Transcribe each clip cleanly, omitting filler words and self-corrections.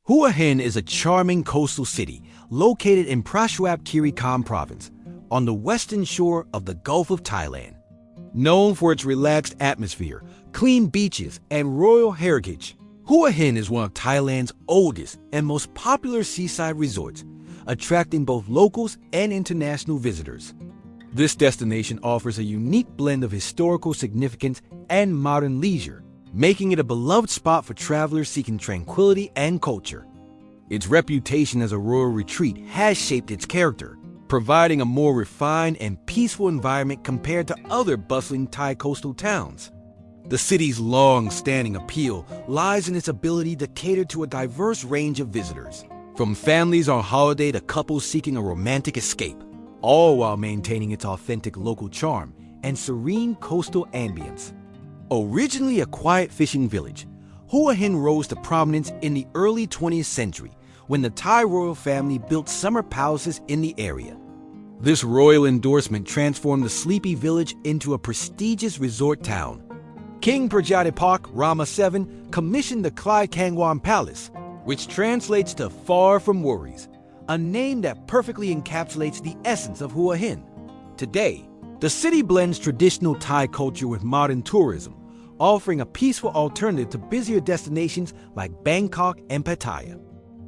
Hua Hin is a charming coastal city located in Prachuap Khiri Khan Province on the western shore of the Gulf of Thailand. Known for its relaxed atmosphere, clean beaches, and royal heritage, Hua Hin is one of Thailand's oldest and most popular seaside resorts, attracting both locals and international visitors. This destination offers a unique blend of historical significance and modern leisure, making it a beloved spot for travelers seeking tranquility and culture. Its reputation as a royal retreat has shaped its character, providing a more refined and peaceful environment compared to other bustling Thai coastal towns. The city's long-standing appeal lies in its ability to cater to a diverse range of visitors, from families on holiday to couples seeking a romantic escape, all while maintaining its authentic local charm and serene coastal ambience. Originally a quiet fishing village, Hua Hin rose to prominence in the early 20th century when the Thai royal family built summer palaces in the area. This royal endorsement transformed the sleepy village into a prestigious resort town. King Prachuap Rama VII commissioned the Klai Kangwan Palace, which translates to "far from worries," a name that perfectly encapsulates the essence of Hua Hin. Today, the city blends traditional Thai culture with modern tourism, offering a peaceful alternative to busier destinations like Bangkok and Pattaya.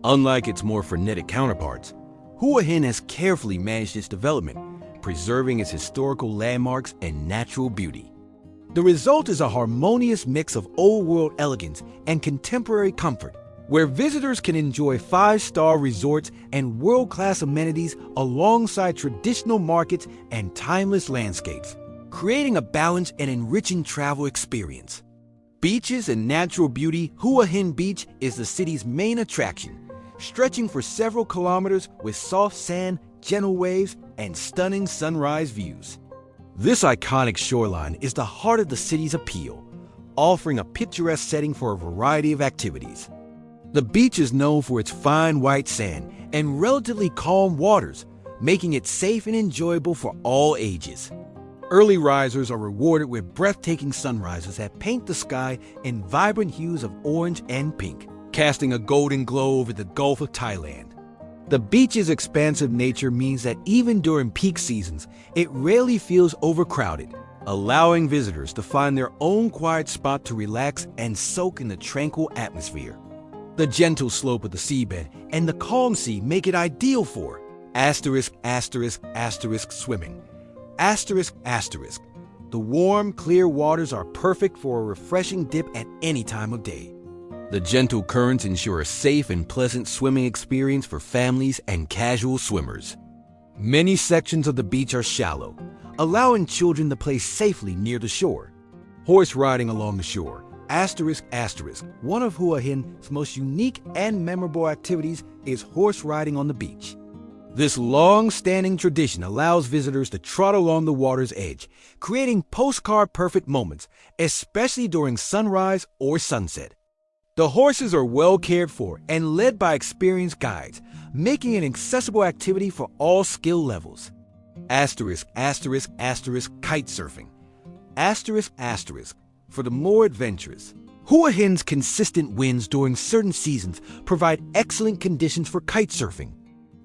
Unlike its more frenetic counterparts, Hua Hin has carefully managed its development, preserving its historical landmarks and natural beauty. The result is a harmonious mix of old-world elegance and contemporary comfort, where visitors can enjoy five-star resorts and world-class amenities alongside traditional markets and timeless landscapes, creating a balanced and enriching travel experience. Beaches and natural beauty, Hua Hin Beach is the city's main attraction, stretching for several kilometers with soft sand, gentle waves, and stunning sunrise views. This iconic shoreline is the heart of the city's appeal, offering a picturesque setting for a variety of activities. The beach is known for its fine white sand and relatively calm waters, making it safe and enjoyable for all ages. Early risers are rewarded with breathtaking sunrises that paint the sky in vibrant hues of orange and pink, casting a golden glow over the Gulf of Thailand. The beach's expansive nature means that even during peak seasons, it rarely feels overcrowded, allowing visitors to find their own quiet spot to relax and soak in the tranquil atmosphere. The gentle slope of the seabed and the calm sea make it ideal for swimming. The warm, clear waters are perfect for a refreshing dip at any time of day. The gentle currents ensure a safe and pleasant swimming experience for families and casual swimmers. Many sections of the beach are shallow, allowing children to play safely near the shore. Horse riding along the shore, one of Hua Hin's most unique and memorable activities is horse riding on the beach. This long-standing tradition allows visitors to trot along the water's edge, creating postcard-perfect moments, especially during sunrise or sunset. The horses are well cared for and led by experienced guides, making it an accessible activity for all skill levels. Kite surfing. For the more adventurous. Hua Hin's consistent winds during certain seasons provide excellent conditions for kite surfing.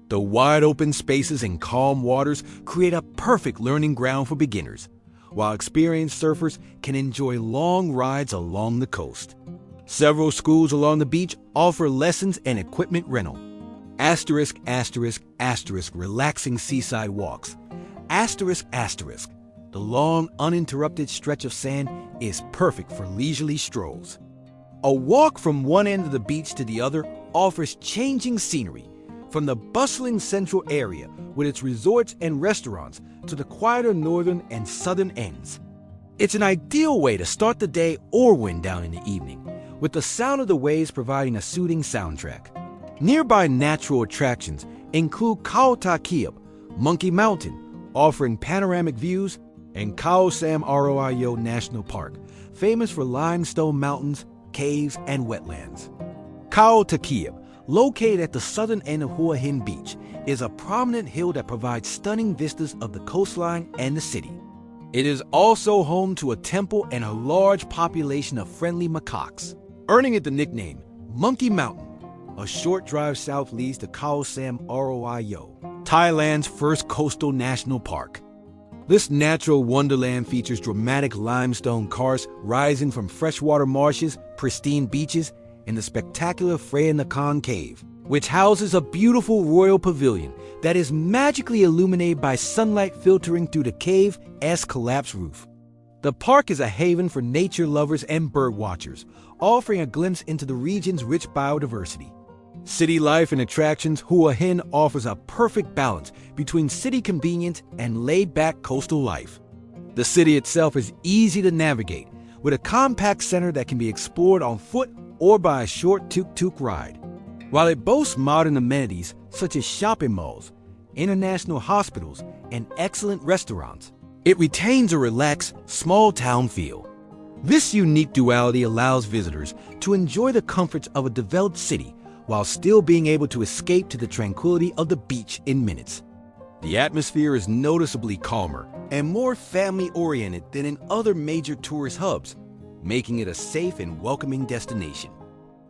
The wide open spaces and calm waters create a perfect learning ground for beginners, while experienced surfers can enjoy long rides along the coast. Several schools along the beach offer lessons and equipment rental. Relaxing seaside walks. The long, uninterrupted stretch of sand is perfect for leisurely strolls. A walk from one end of the beach to the other offers changing scenery, from the bustling central area with its resorts and restaurants to the quieter northern and southern ends. It's an ideal way to start the day or wind down in the evening, with the sound of the waves providing a soothing soundtrack. Nearby natural attractions include Khao Ta Kiap, Monkey Mountain, offering panoramic views, and Khao Sam Arroyo National Park, famous for limestone mountains, caves, and wetlands. Khao Ta Kiap, located at the southern end of Hua Hin Beach, is a prominent hill that provides stunning vistas of the coastline and the city. It is also home to a temple and a large population of friendly macaques, earning it the nickname Monkey Mountain. A short drive south leads to Khao Sam Arroyo, Thailand's first coastal national park. This natural wonderland features dramatic limestone karst rising from freshwater marshes, pristine beaches, and the spectacular Phra Nakhon Cave, which houses a beautiful royal pavilion that is magically illuminated by sunlight filtering through the cave's collapsed roof. The park is a haven for nature lovers and bird watchers, offering a glimpse into the region's rich biodiversity. City life and attractions, Hua Hin offers a perfect balance between city convenience and laid-back coastal life. The city itself is easy to navigate, with a compact center that can be explored on foot or by a short tuk-tuk ride. While it boasts modern amenities such as shopping malls, international hospitals, and excellent restaurants, it retains a relaxed, small-town feel. This unique duality allows visitors to enjoy the comforts of a developed city while still being able to escape to the tranquility of the beach in minutes. The atmosphere is noticeably calmer and more family-oriented than in other major tourist hubs, making it a safe and welcoming destination.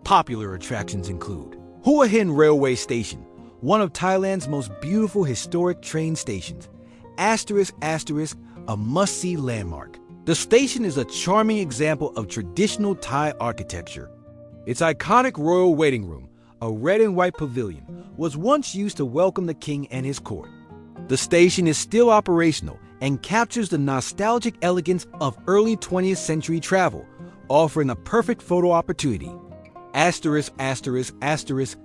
Popular attractions include Hua Hin Railway Station, one of Thailand's most beautiful historic train stations, a must-see landmark. The station is a charming example of traditional Thai architecture. Its iconic royal waiting room, a red and white pavilion, was once used to welcome the king and his court. The station is still operational and captures the nostalgic elegance of early 20th century travel, offering a perfect photo opportunity.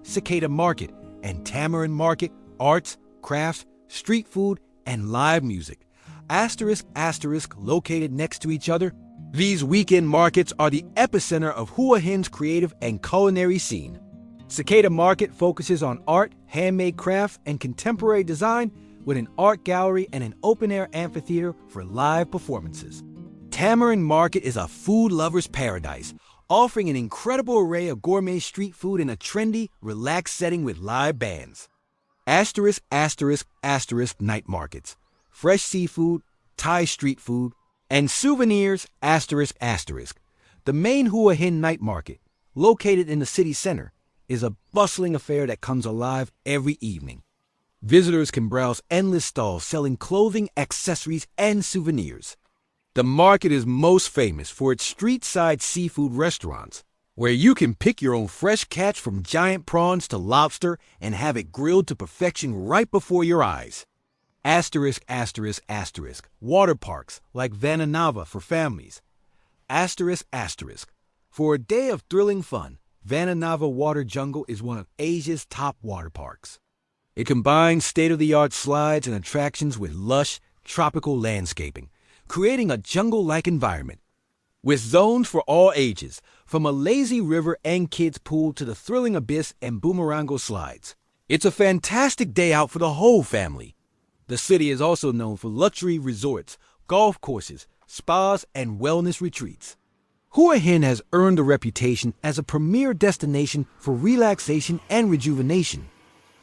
Cicada Market and Tamarind Market, arts, crafts, street food, and live music. Located next to each other, these weekend markets are the epicenter of Hua Hin's creative and culinary scene. Cicada Market focuses on art, handmade crafts, and contemporary design with an art gallery and an open-air amphitheater for live performances. Tamarind Market is a food lover's paradise, offering an incredible array of gourmet street food in a trendy, relaxed setting with live bands. Night markets, fresh seafood, Thai street food, and souvenirs, The main Hua Hin night market, located in the city center, is a bustling affair that comes alive every evening. Visitors can browse endless stalls selling clothing, accessories, and souvenirs. The market is most famous for its street-side seafood restaurants, where you can pick your own fresh catch from giant prawns to lobster and have it grilled to perfection right before your eyes. Water parks like Vananava for families. For a day of thrilling fun, Vananava Water Jungle is one of Asia's top water parks. It combines state-of-the-art slides and attractions with lush, tropical landscaping, creating a jungle-like environment. With zones for all ages, from a lazy river and kids pool to the thrilling abyss and boomerango slides. It's a fantastic day out for the whole family. The city is also known for luxury resorts, golf courses, spas, and wellness retreats. Hua Hin has earned a reputation as a premier destination for relaxation and rejuvenation.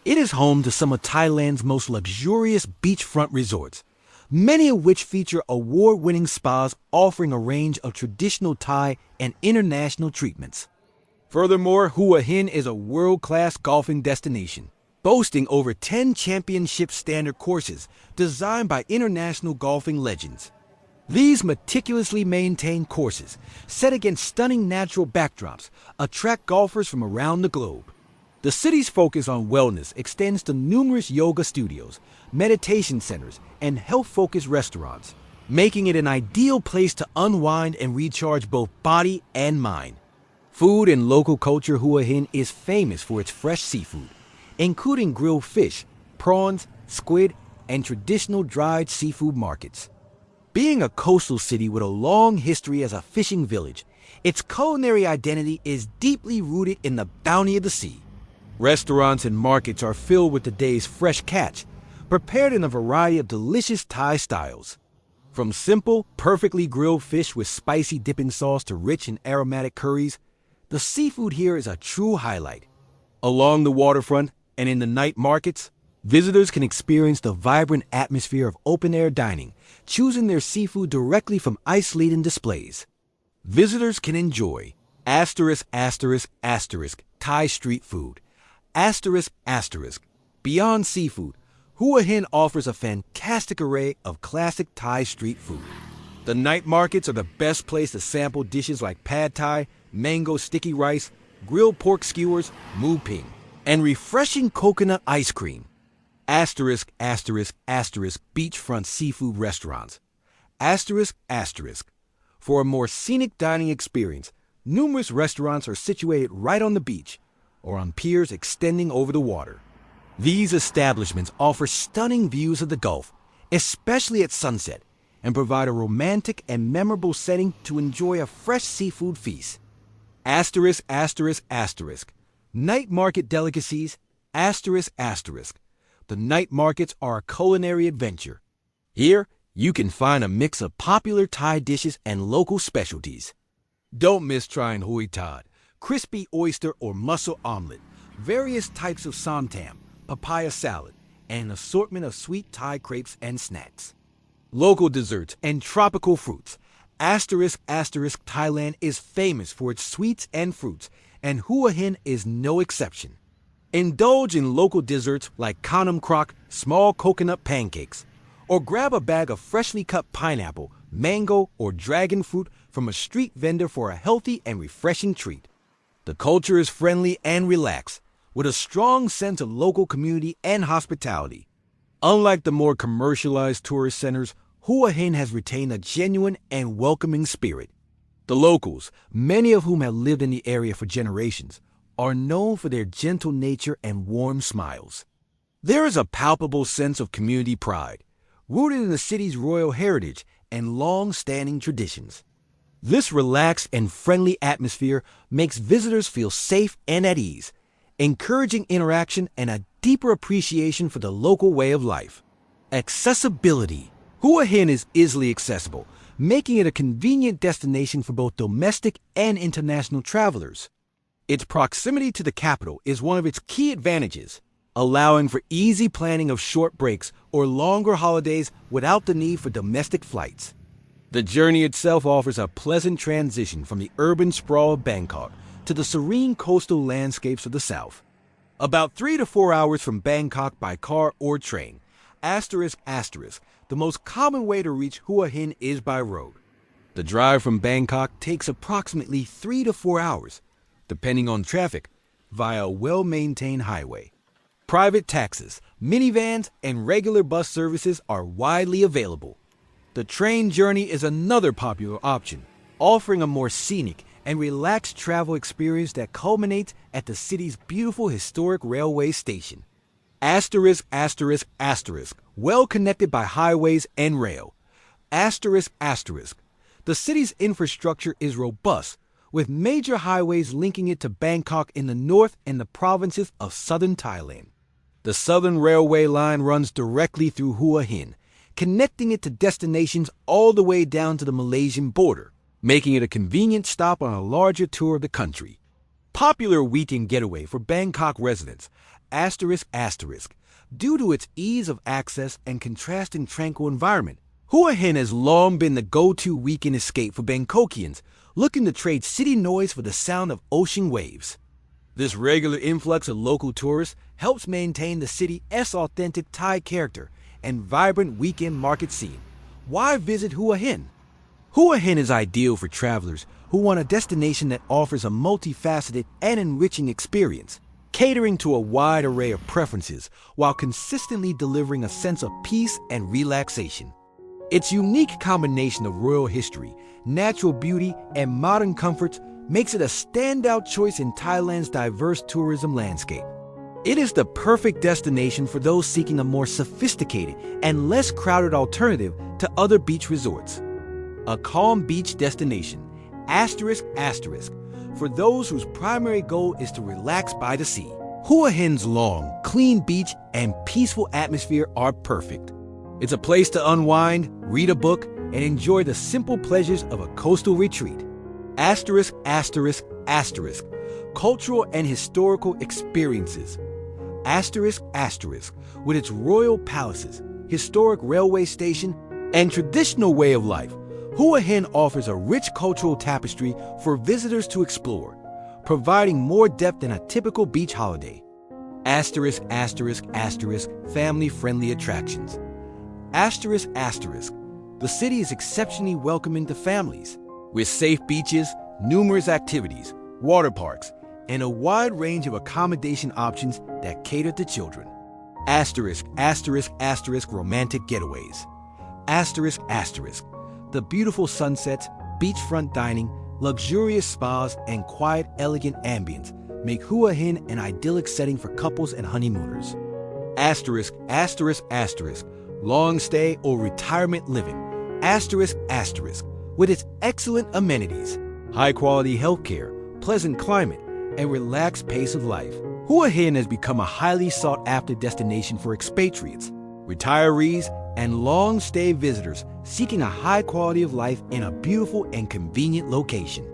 It is home to some of Thailand's most luxurious beachfront resorts, many of which feature award-winning spas offering a range of traditional Thai and international treatments. Furthermore, Hua Hin is a world-class golfing destination, boasting over 10 championship standard courses designed by international golfing legends. These meticulously maintained courses, set against stunning natural backdrops, attract golfers from around the globe. The city's focus on wellness extends to numerous yoga studios, meditation centers, and health-focused restaurants, making it an ideal place to unwind and recharge both body and mind. Food and local culture. Hua Hin is famous for its fresh seafood, including grilled fish, prawns, squid, and traditional dried seafood markets. Being a coastal city with a long history as a fishing village, its culinary identity is deeply rooted in the bounty of the sea. Restaurants and markets are filled with the day's fresh catch, prepared in a variety of delicious Thai styles. From simple, perfectly grilled fish with spicy dipping sauce to rich and aromatic curries, the seafood here is a true highlight. Along the waterfront and in the night markets, visitors can experience the vibrant atmosphere of open-air dining, choosing their seafood directly from ice-laden displays. Visitors can enjoy Thai street food, Asterisk, asterisk. Beyond seafood, Hua Hin offers a fantastic array of classic Thai street food. The night markets are the best place to sample dishes like pad thai, mango sticky rice, grilled pork skewers, mu ping, and refreshing coconut ice cream. Asterisk, asterisk, asterisk, beachfront seafood restaurants. Asterisk, asterisk. For a more scenic dining experience, numerous restaurants are situated right on the beach or on piers extending over the water. These establishments offer stunning views of the Gulf, especially at sunset, and provide a romantic and memorable setting to enjoy a fresh seafood feast. Asterisk, asterisk, asterisk. Night market delicacies. Asterisk, asterisk. The night markets are a culinary adventure. Here, you can find a mix of popular Thai dishes and local specialties. Don't miss trying hoi tad, crispy oyster or mussel omelet, various types of santam, papaya salad, and an assortment of sweet Thai crepes and snacks. Local desserts and tropical fruits. Asterisk, asterisk, Thailand is famous for its sweets and fruits, and Hua Hin is no exception. Indulge in local desserts like kanam krok, small coconut pancakes, or grab a bag of freshly cut pineapple, mango, or dragon fruit from a street vendor for a healthy and refreshing treat. The culture is friendly and relaxed, with a strong sense of local community and hospitality. Unlike the more commercialized tourist centers, Hua Hin has retained a genuine and welcoming spirit. The locals, many of whom have lived in the area for generations, are known for their gentle nature and warm smiles. There is a palpable sense of community pride, rooted in the city's royal heritage and long-standing traditions. This relaxed and friendly atmosphere makes visitors feel safe and at ease, encouraging interaction and a deeper appreciation for the local way of life. Accessibility. Hua Hin is easily accessible, making it a convenient destination for both domestic and international travelers. Its proximity to the capital is one of its key advantages, allowing for easy planning of short breaks or longer holidays without the need for domestic flights. The journey itself offers a pleasant transition from the urban sprawl of Bangkok to the serene coastal landscapes of the south. About 3 to 4 hours from Bangkok by car or train. Asterisk, asterisk. The most common way to reach Hua Hin is by road. The drive from Bangkok takes approximately 3 to 4 hours, depending on traffic, via a well-maintained highway. Private taxis, minivans, and regular bus services are widely available. The train journey is another popular option, offering a more scenic and relaxed travel experience that culminates at the city's beautiful historic railway station. Asterisk, asterisk, asterisk. Well connected by highways and rail. Asterisk, asterisk. The city's infrastructure is robust, with major highways linking it to Bangkok in the north and the provinces of southern Thailand. The Southern Railway line runs directly through Hua Hin, connecting it to destinations all the way down to the Malaysian border, making it a convenient stop on a larger tour of the country. Popular weekend getaway for Bangkok residents. Asterisk, asterisk. Due to its ease of access and contrasting tranquil environment, Hua Hin has long been the go-to weekend escape for Bangkokians looking to trade city noise for the sound of ocean waves. This regular influx of local tourists helps maintain the city's authentic Thai character and vibrant weekend market scene. Why visit Hua Hin? Hua Hin is ideal for travelers who want a destination that offers a multifaceted and enriching experience, catering to a wide array of preferences while consistently delivering a sense of peace and relaxation. Its unique combination of royal history, natural beauty, and modern comforts makes it a standout choice in Thailand's diverse tourism landscape. It is the perfect destination for those seeking a more sophisticated and less crowded alternative to other beach resorts. A calm beach destination. Asterisk, asterisk. For those whose primary goal is to relax by the sea. Hua Hin's long, clean beach and peaceful atmosphere are perfect. It's a place to unwind, read a book, and enjoy the simple pleasures of a coastal retreat. Asterisk, asterisk, asterisk. Cultural and historical experiences. Asterisk, asterisk. With its royal palaces, historic railway station, and traditional way of life, Hua Hin offers a rich cultural tapestry for visitors to explore, providing more depth than a typical beach holiday. Asterisk, asterisk, asterisk, family-friendly attractions. Asterisk, asterisk. The city is exceptionally welcoming to families, with safe beaches, numerous activities, water parks, and a wide range of accommodation options that cater to children. Asterisk, asterisk, asterisk, romantic getaways. Asterisk, asterisk. The beautiful sunsets, beachfront dining, luxurious spas, and quiet, elegant ambience make Hua Hin an idyllic setting for couples and honeymooners. Asterisk, asterisk, asterisk. Long stay or retirement living. Asterisk, asterisk. With its excellent amenities, high-quality healthcare, pleasant climate, and relaxed pace of life, Hua Hin has become a highly sought-after destination for expatriates, retirees, and long-stay visitors seeking a high quality of life in a beautiful and convenient location.